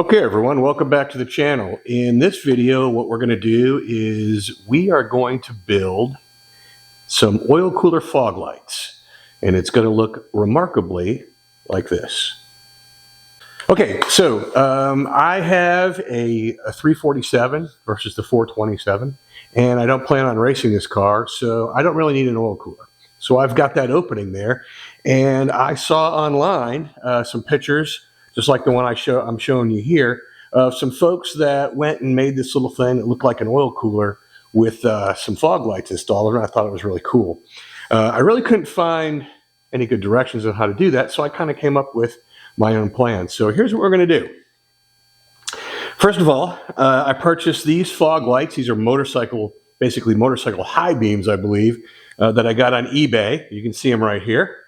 Okay everyone, welcome back to the channel. In this video, what we're going to do is we are going to build some oil cooler fog lights, and it's going to look remarkably like this. Okay, so I have a 347 versus the 427, and I don't plan on racing this car, so I don't really need an oil cooler. So I've got that opening there, and I saw online some pictures, just like the one I'm showing you here, of some folks that went and made this little thing that looked like an oil cooler with some fog lights installed, and I thought it was really cool. I really couldn't find any good directions on how to do that, so I kind of came up with my own plan. So here's what we're going to do. First of all, I purchased these fog lights. These are basically motorcycle high beams, I believe, that I got on eBay. You can see them right here.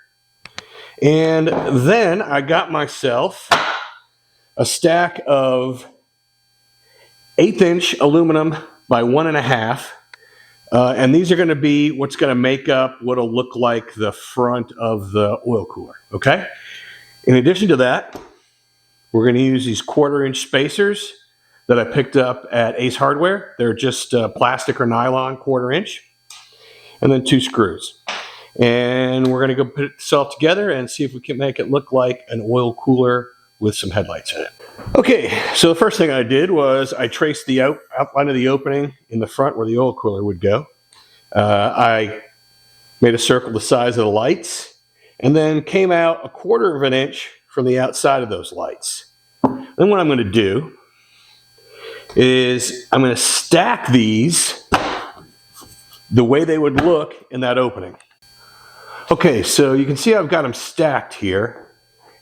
And then I got myself a stack of 1/8" aluminum by 1.5. And these are going to be what's going to make up what'll look like the front of the oil cooler. Okay. In addition to that, we're going to use these 1/4" spacers that I picked up at Ace Hardware. They're just plastic or nylon 1/4", and then 2 screws. And we're going to go put this all together and see if we can make it look like an oil cooler with some headlights in it. Okay, so the first thing I did was I traced the outline of the opening in the front where the oil cooler would go. I made a circle the size of the lights, and then came out 1/4 inch from the outside of those lights. Then what I'm going to do is I'm going to stack these the way they would look in that opening. Okay, so you can see I've got them stacked here,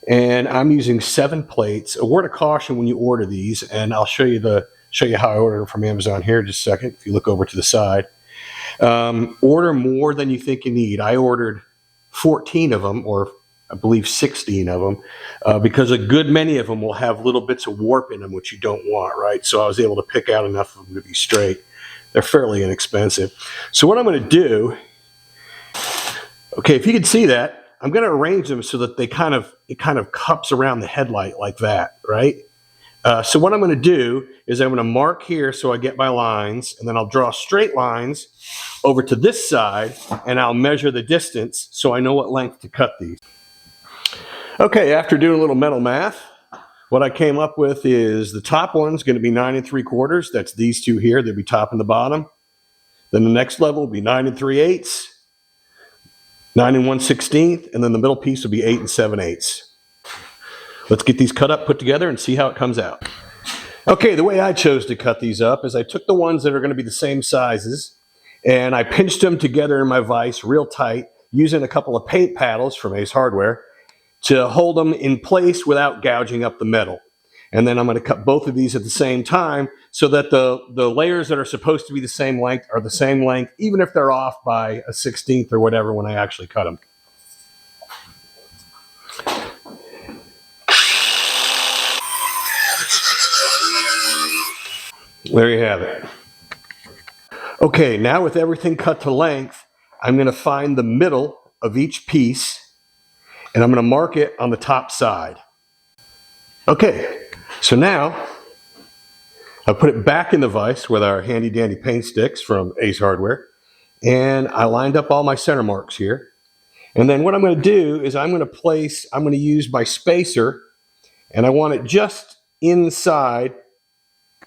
and I'm using 7 plates. A word of caution when you order these, and I'll show you how I ordered them from Amazon here in just a second. If you look over to the side, order more than you think you need. I ordered 14 of them, or I believe 16 of them, because a good many of them will have little bits of warp in them, which you don't want, right? So I was able to pick out enough of them to be straight. They're fairly inexpensive. So what I'm going to do, okay, if you can see that, I'm going to arrange them so that it kind of cups around the headlight like that, right? So what I'm going to do is I'm going to mark here so I get my lines, and then I'll draw straight lines over to this side, and I'll measure the distance so I know what length to cut these. Okay, after doing a little mental math, what I came up with is the top one's going to be 9 3/4. That's these two here. They'll be top and the bottom. Then the next level will be 9 3/8, 9 1/16, and then the middle piece will be 8 7/8. Let's get these cut up, put together, and see how it comes out. Okay, the way I chose to cut these up is I took the ones that are going to be the same sizes, and I pinched them together in my vise real tight using a couple of paint paddles from Ace Hardware to hold them in place without gouging up the metal. And then I'm going to cut both of these at the same time so that the layers that are supposed to be the same length are the same length, even if they're off by a 1/16 or whatever when I actually cut them. There you have it. Okay, now with everything cut to length, I'm going to find the middle of each piece, and I'm going to mark it on the top side. Okay, so now I put it back in the vise with our handy dandy paint sticks from Ace Hardware, and I lined up all my center marks here. And then what I'm going to do is I'm going to use my spacer, and I want it just inside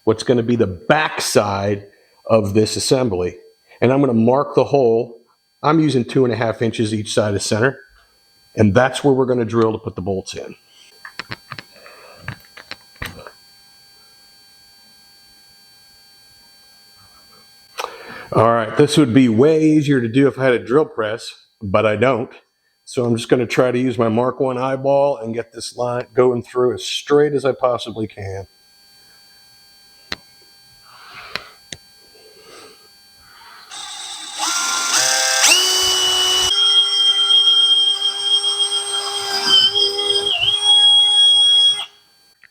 what's going to be the back side of this assembly. And I'm going to mark the hole. I'm using 2.5 inches each side of center, and that's where we're going to drill to put the bolts in. All right, this would be way easier to do if I had a drill press, but I don't. So I'm just going to try to use my Mark 1 eyeball and get this line going through as straight as I possibly can.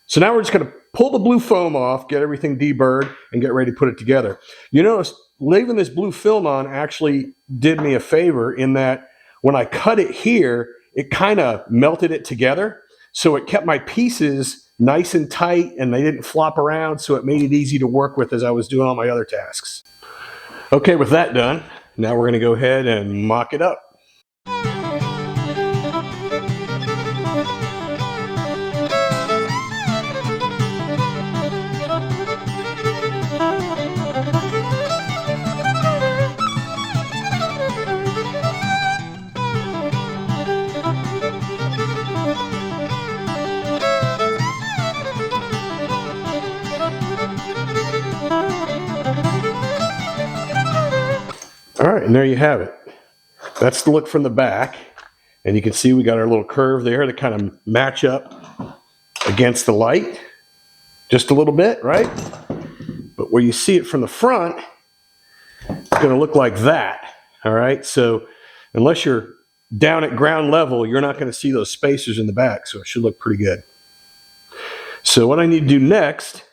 So now we're just going to pull the blue foam off, get everything deburred, and get ready to put it together. You notice leaving this blue film on actually did me a favor in that when I cut it here, it kind of melted it together. So it kept my pieces nice and tight and they didn't flop around, so it made it easy to work with as I was doing all my other tasks. Okay, with that done, now we're going to go ahead and mock it up. All right, and there you have it. That's the look from the back. And you can see we got our little curve there to kind of match up against the light. Just a little bit, right? But where you see it from the front, it's going to look like that. All right, so unless you're down at ground level, you're not going to see those spacers in the back, so it should look pretty good. So what I need to do next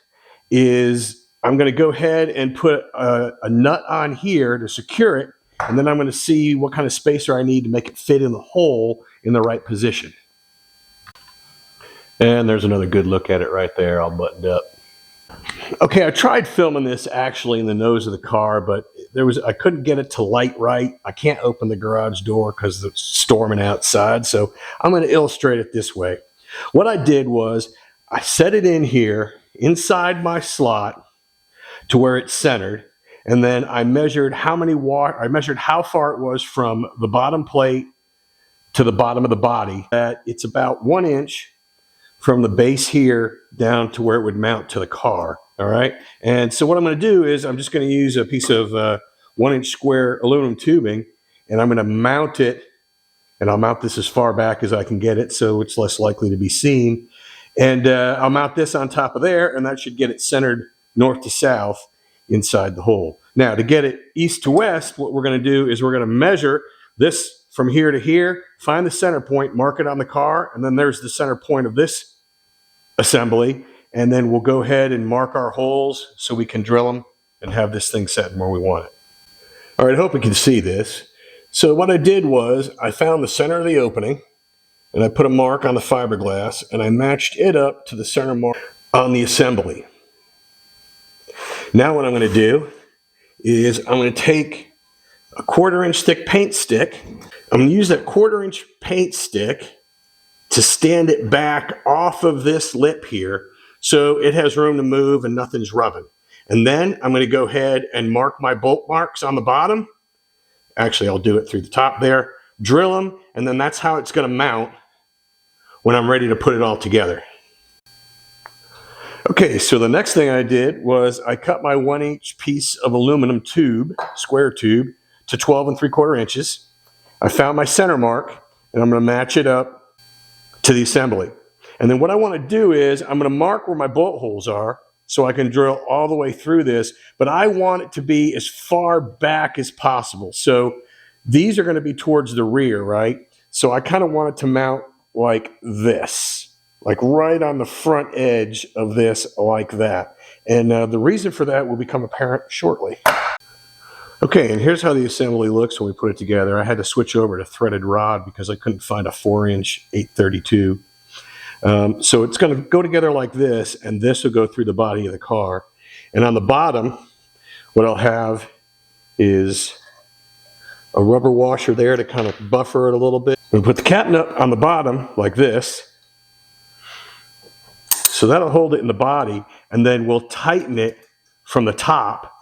is I'm going to go ahead and put a nut on here to secure it, and then I'm going to see what kind of spacer I need to make it fit in the hole in the right position. And there's another good look at it right there, all buttoned up. Okay, I tried filming this actually in the nose of the car, but I couldn't get it to light right. I can't open the garage door because it's storming outside, so I'm going to illustrate it this way. What I did was I set it in here inside my slot to where it's centered, and then I measured how far it was from the bottom plate to the bottom of the body. It's about 1 inch from the base here down to where it would mount to the car. All right, and so what I'm going to do is I'm just going to use a piece of 1 inch square aluminum tubing, and I'm going to mount it, and I'll mount this as far back as I can get it so it's less likely to be seen. And I'll mount this on top of there, and that should get it centered north to south inside the hole. Now, to get it east to west, what we're going to do is we're going to measure this from here to here, find the center point, mark it on the car, and then there's the center point of this assembly, and then we'll go ahead and mark our holes so we can drill them and have this thing set where we want it. All right, I hope you can see this. So what I did was I found the center of the opening, and I put a mark on the fiberglass, and I matched it up to the center mark on the assembly. Now what I'm going to do is I'm going to take a 1/4 inch thick paint stick. I'm going to use that 1/4 inch paint stick to stand it back off of this lip here so it has room to move and nothing's rubbing. And then I'm going to go ahead and mark my bolt marks on the bottom. Actually, I'll do it through the top there. Drill them, and then that's how it's going to mount when I'm ready to put it all together. Okay, so the next thing I did was I cut my 1 inch piece of aluminum tube, square tube, to 12 3/4 inches. I found my center mark, and I'm going to match it up to the assembly. And then what I want to do is I'm going to mark where my bolt holes are so I can drill all the way through this, but I want it to be as far back as possible. So these are going to be towards the rear, right? So I kind of want it to mount like this, like right on the front edge of this, like that. And the reason for that will become apparent shortly. Okay, and here's how the assembly looks when we put it together. I had to switch over to threaded rod because I couldn't find a 4-inch 832. So it's going to go together like this, and this will go through the body of the car. And on the bottom, what I'll have is a rubber washer there to kind of buffer it a little bit. We put the cap nut on the bottom like this. So that'll hold it in the body, and then we'll tighten it from the top.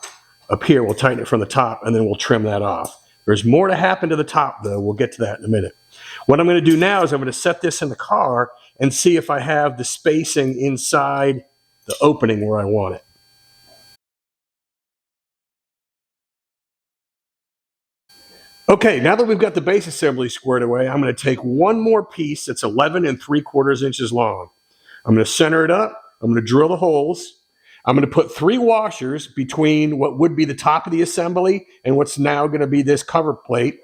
Up here, we'll tighten it from the top, and then we'll trim that off. There's more to happen to the top, though. We'll get to that in a minute. What I'm going to do now is I'm going to set this in the car and see if I have the spacing inside the opening where I want it. Okay, now that we've got the base assembly squared away, I'm going to take one more piece that's 11 3/4 inches long. I'm going to center it up. I'm going to drill the holes. I'm going to put 3 washers between what would be the top of the assembly and what's now going to be this cover plate.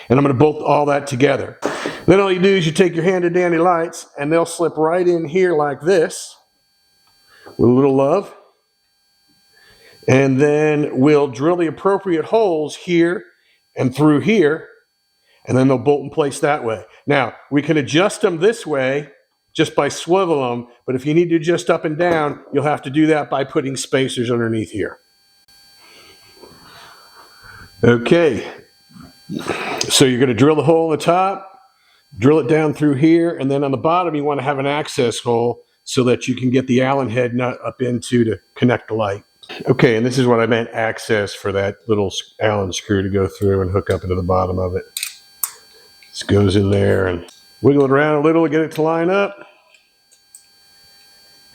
And I'm going to bolt all that together. Then all you do is you take your handy dandy lights, and they'll slip right in here like this with a little love. And then we'll drill the appropriate holes here and through here, and then they'll bolt in place that way. Now, we can adjust them this way just by swiveling them. But if you need to adjust up and down, you'll have to do that by putting spacers underneath here. Okay, so you're going to drill the hole in the top, drill it down through here, and then on the bottom you want to have an access hole so that you can get the Allen head nut up into to connect the light. Okay, and this is what I meant access for that little Allen screw to go through and hook up into the bottom of it. This goes in there and wiggle it around a little to get it to line up,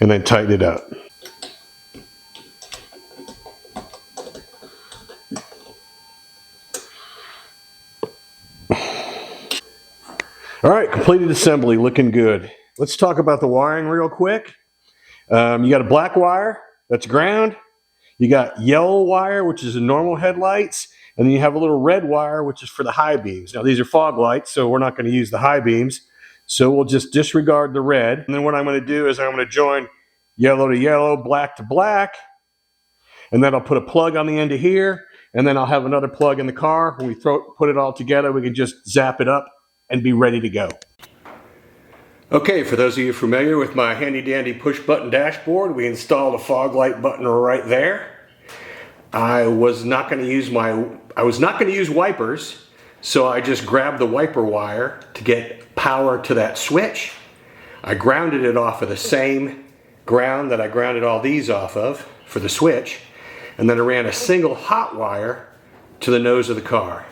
and then tighten it up. All right, completed assembly, looking good. Let's talk about the wiring real quick. You got a black wire, that's ground. You got yellow wire, which is the normal headlights. And then you have a little red wire, which is for the high beams. Now, these are fog lights, so we're not going to use the high beams. So we'll just disregard the red. And then what I'm going to do is I'm going to join yellow to yellow, black to black. And then I'll put a plug on the end of here. And then I'll have another plug in the car. When we put it all together, we can just zap it up and be ready to go. Okay, for those of you familiar with my handy dandy push button dashboard, we installed a fog light button right there. I was not going to use wipers, so I just grabbed the wiper wire to get power to that switch. I grounded it off of the same ground that I grounded all these off of for the switch, and then I ran a single hot wire to the nose of the car.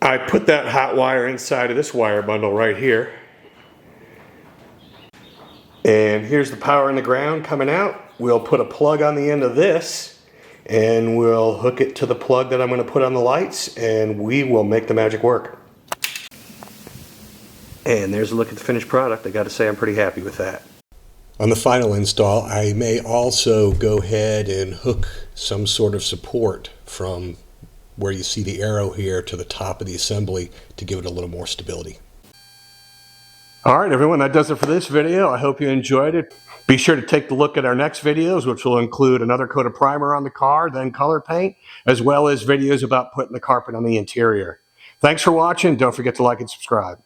I put that hot wire inside of this wire bundle right here. And here's the power in the ground coming out. We'll put a plug on the end of this and we'll hook it to the plug that I'm going to put on the lights, and we will make the magic work. And there's a look at the finished product. I got to say I'm pretty happy with that. On the final install, I may also go ahead and hook some sort of support from where you see the arrow here to the top of the assembly to give it a little more stability. All right, everyone, that does it for this video. I hope you enjoyed it. Be sure to take a look at our next videos, which will include another coat of primer on the car, then color paint, as well as videos about putting the carpet on the interior. Thanks for watching. Don't forget to like and subscribe.